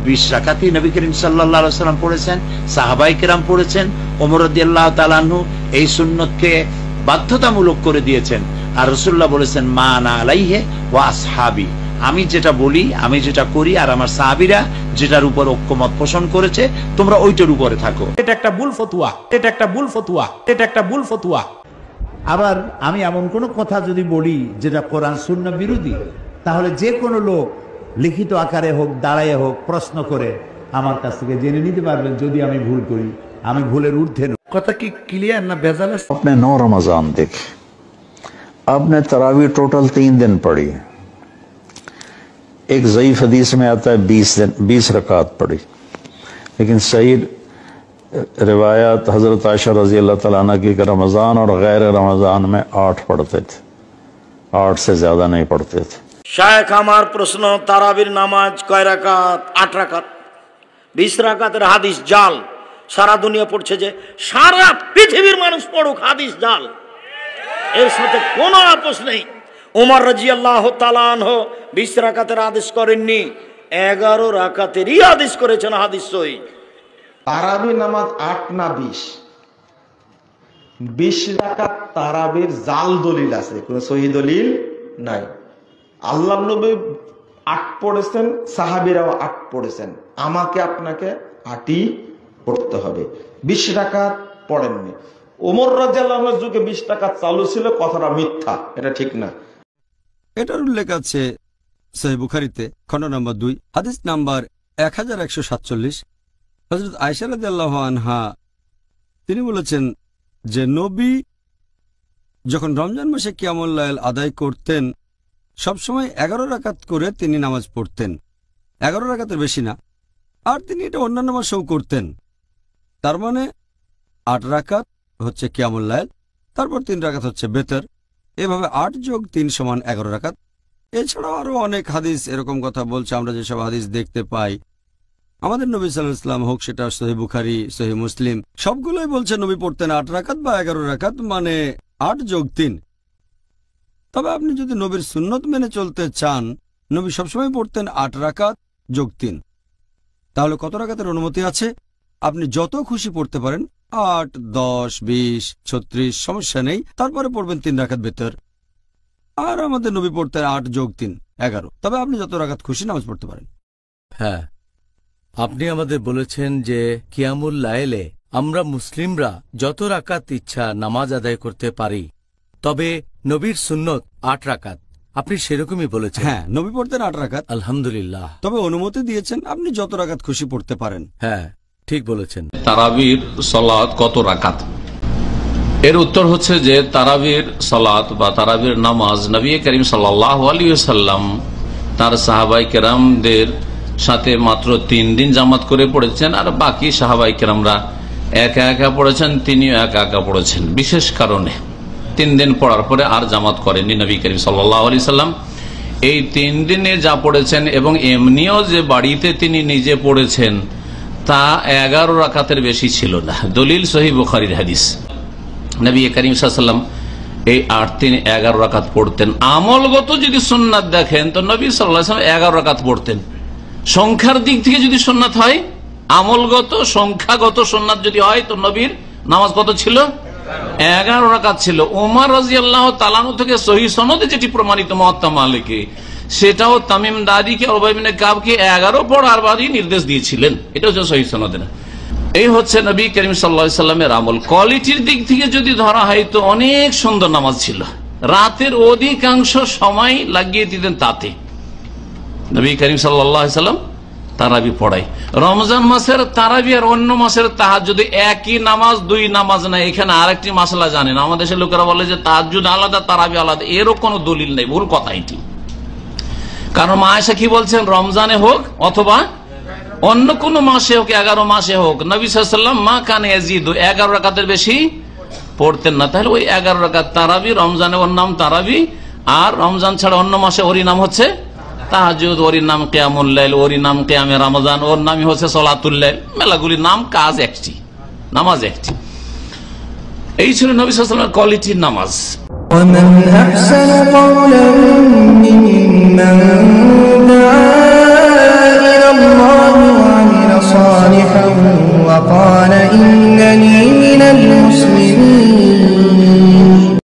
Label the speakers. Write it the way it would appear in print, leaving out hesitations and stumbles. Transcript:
Speaker 1: 20 রাকাতই নবী করিম সাল্লাল্লাহু আলাইহি ওয়াসাল্লাম পড়েছেন, সাহাবায়ে কেরাম পড়েছেন, ওমর রাদিয়াল্লাহু তাআলা আনহু এই সুন্নতকে বাধ্যতামূলক করে দিয়েছেন। আর রাসূলুল্লাহ বলেছেন মা আনা আলাইহি ওয়া আসহাবি, আমি যেটা বলি, আমি যেটা করি, আর আমার সাহাবীরা যেটার উপর ঐক্যমত পোষণ করেছে, তোমরা ওইটার উপরে থাকো।
Speaker 2: এটা একটা ভুল ফতোয়া, এটা একটা ভুল ফতোয়া, এটা একটা ভুল ফতোয়া।
Speaker 3: আবার আমি এমন কোনো কথা যদি বলি যেটা কোরআন সুন্নাহ বিরোধী, তাহলে যে কোনো লোক লিখিত আকারে হোক, দাঁড়ায় হোক, প্রশ্ন করে আমার কাছ থেকে জেনে নিতে পারবেন যদি আমি ভুল করি। আমি ভুলের ঊর্ধ্বে নই।
Speaker 4: কথা কি ক্লিয়ার না ভেজাল আছে?
Speaker 5: आपने 9 रमजान देखे, आपने तरावी टोटल 3 दिन पढ़ी, एक ज़ईफ हदीस में आता है 20 रकात पढ़ी, लेकिन सही रिवायत हजरत आयशा रजी अल्लाह तआला अन्हा की रमजान और गैर रमजान में 8 पढ़ते थे, 8 से ज्यादा नहीं पढ़ते थे।
Speaker 6: শায়েখ আমার প্রশ্ন, তারাবির নামাজ কয় রাকাত? 8 রাকাত। 20 রাকাতের হাদিস জাল, সারা দুনিয়া পড়ছে, যে সারা পৃথিবীর মানুষ পড়ুক, হাদিস জাল, এর সাথে কোনো আপোষ নেই। ওমর রাদিয়াল্লাহু তাআলা আনহু 20 রাকাতের আদেশ করেননি, 11 রাকাতেরই আদেশ করেছেন, হাদিস সহিহ।
Speaker 7: তারাবি নামাজ 8 না 20 রাকাত তারাবির জাল দলিল আছে, কোনো সহিহ দলিল নাই। আল্লাহ নবী 8 পড়েছেন, সাহাবীরাও 8 পড়েছেন, আমাকে আপনাকে 8ই পড়তে হবে। 20 রাকাত পড়েননি। ওমর রাদিয়াল্লাহু আনহুর যুগে 20 রাকাত চালু ছিল, কথাটা মিথ্যা, এটা ঠিক না।
Speaker 8: এটার উল্লেখ আছে সহিহ বুখারীতে, খণ্ড নম্বর 2, হাদিস নাম্বার 1147। হযরত আয়েশা রাদিয়াল্লাহু আনহা তিনি বলেছেন যে নবী যখন রমজান মাসে কিয়ামুল লাইল আদায় করতেন, সবসময় 11 রাকাত করে তিনি নামাজ পড়তেন, 11 রাকাতের বেশি না। আর তিনি এটা অন্যান্য মাসেও করতেন। তার মানে 8 রাকাত হচ্ছে কিয়ামুল লাইল, তারপর 3 রাকাত হচ্ছে বেতর, এভাবে 8 যোগ 3 সমান 11 রাকাত। এছাড়াও আরো অনেক হাদিস এরকম কথা বলছে। আমরা যেসব হাদিস দেখতে পাই, আমাদের নবী সাল্লাল্লাহু আলাইহি ওয়াসাল্লাম হোক, সেটা সহিহ বুখারী, সহিহ মুসলিম, সবগুলোই বলছে নবী পড়তেন 8 রাকাত বা 11 রাকাত, মানে 8 যোগ 3। তবে আপনি যদি নবীর সুন্নত মেনে চলতে চান, নবী সবসময় পড়তেন 8 রাকাত যোগ 3। তাহলে কত রাকাতের অনুমতি আছে? আপনি যত খুশি পড়তে পারেন, 8, 10, 20, 36, সমস্যা নেই। তারপরে পড়বেন 3 রাকাত বেতর। আর আমাদের নবী পড়তেন 8 যোগ 3, 11। তবে আপনি যত রাকাত খুশি নামাজ পড়তে পারেন।
Speaker 9: হ্যাঁ, আপনি আমাদের বলেছেন যে কিয়ামুল লাইলে আমরা মুসলিমরা যত রাকাত ইচ্ছা নামাজ আদায় করতে পারি, তবে নবীর সুন্নত 8 রাকাত। আপনি সেরকমই বলেছেন।
Speaker 8: হ্যাঁ, নবী পড়তেন 8 রাকাত,
Speaker 9: আলহামদুলিল্লাহ।
Speaker 8: তবে অনুমতি দিয়েছেন আপনি যত রাকাত খুশি পড়তে পারেন।
Speaker 9: হ্যাঁ, ঠিক বলেছেন।
Speaker 10: তারাবির সালাত কত রাকাত? এর উত্তর হচ্ছে যে তারাবির সালাত বা তারাবির নামাজ নবী করিম সাল্লাল্লাহু আলাইহি ওয়াসাল্লাম তার সাহাবায়ে কেরামদের সাথে মাত্র 3 দিন জামাত করে পড়েছেন, আর বাকি সাহাবায়ে কেরামরা একা একা পড়েছেন, তিনিও একা একা পড়েছেন। বিশেষ কারণে 3 দিন পড়ার পরে আর জামাত করেননি নবী করিম সাল্লাল্লাহু আলাইহি ওয়াসাল্লাম। এই 3 দিনে যা পড়েছেন এবং এমনিও যে বাড়িতে তিনি নিজে পড়েছেন, তা 11 রাকাতের বেশি ছিল না। দলিল সহিহ বুখারীর হাদিস। নবী করিম সাল্লাল্লাহু আলাইহি ওয়াসাল্লাম এই 8 3 11 রাকাত পড়তেন। আমলগত যদি সুন্নাত দেখেন তো নবী সাল্লাল্লাহু আলাইহি ওয়াসাল্লাম 11 রাকাত পড়তেন। সংখ্যার দিক থেকে যদি সুন্নাত হয়, আমলগত সংখ্যাগত সুন্নাত যদি হয়, তো নবীর নামাজ কত ছিল? 11 রাকাত ছিল। ওমর রাদিয়াল্লাহু তাআলা আনহু থেকে সহিহ সনদে যেটি প্রমাণিত মুওয়াত্তা মালিকে, সেটাও তামিম দারিকে উবাই ইবনে কাবকে 11 পড়ার বাদই নির্দেশ দিয়েছিলেন। এটা হচ্ছে সহিহ সনদে। এই হচ্ছে নবী করিম সাল্লাল্লাহু আলাইহি ওয়াসাল্লামের আমল। কোয়ালিটির দিক থেকে যদি ধরা হয় তো অনেক সুন্দর নামাজ ছিল, রাতের অধিকাংশ সময় লাগিয়ে দিতেন তাতে। নবী করিম সাল্লাল্লাহু আলাইহি ওয়াসাল্লাম তারাবি পড়াই। রমজান মাসের তারাবি আর অন্য মাসের তাহাজ্জুদ একই নামাজ, 2 নামাজ না। এখানে আরেকটি মাসলা জানেন, আমাদের দেশের লোকেরা বলে যে তাহাজ্জুদ আলাদা, তারাবি আলাদা। এরও কোনো দলিল নেই, ভুল কথা এটি। কারণ মা আয়েশা কি বলছেন, রমজানে হোক অথবা অন্য কোন মাসে হোক, 11 মাসে হোক, নবী সাল্লাল্লাহু আলাইহি ওয়াসাল্লাম মা কানে ইয়াজিদু 11 রাকাতের বেশি পড়তেন না। তাহলে ওই 11 রাকাত তারাবি, রমজানে ওর নাম তারাবি, আর রমজান ছাড়া অন্য মাসে ওরই নাম হচ্ছে তাহাজ্জুদ, ওরই নাম কিয়ামুল লাইল, ওরই নাম কিয়ামে রমজান, ওর নামই হচ্ছে সালাতুল লাইল। মেলাগুলি নাম, কাজ একটি, নামাজ একটি। এই ছিল নবী সাল্লাল্লাহু আলাইহি ওয়াসাল্লামের কোয়ালিটির নামাজ।
Speaker 11: ومن أحسن قولا ممن دعا إلى الله فقال إنني من